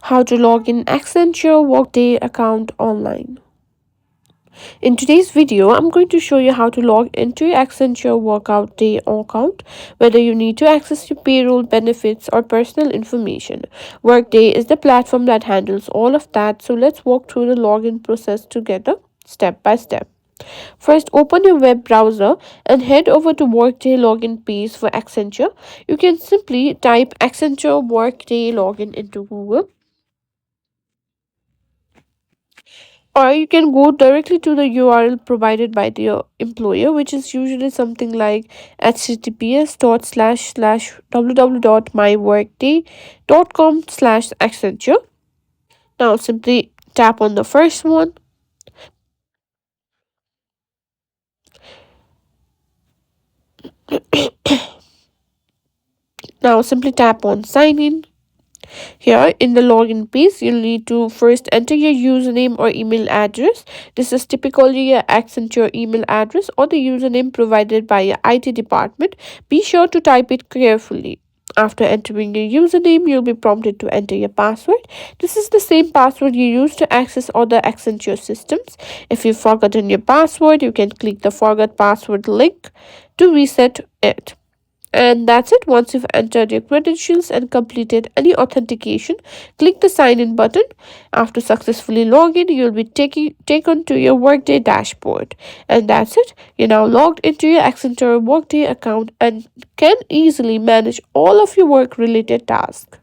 How to log in Accenture Workday account online. In today's video, I'm going to show you how to log into your Accenture Workday account, whether you need to access your payroll, benefits, or personal information. Workday is the platform that handles all of that, so let's walk through the login process together, step by step. First, open your web browser and head over to Workday login page for Accenture. You can simply type Accenture Workday login into Google, or you can go directly to the URL provided by the employer, which is usually something like https://www.myworkday.com/Accenture. Now simply tap on the first one. Now simply tap on sign in. Here in the login page, you'll need to first enter your username or email address. This is typically your Accenture email address or the username provided by your IT department. Be sure to type it carefully. After entering your username, you'll be prompted to enter your password. This is the same password you use to access other Accenture systems. If you've forgotten your password, you can click the Forgot Password link to reset it. And that's it. Once you've entered your credentials and completed any authentication, click the sign in button. After successfully logging, you'll be taken to your Workday dashboard. And that's it. You're now logged into your Accenture Workday account and can easily manage all of your work related tasks.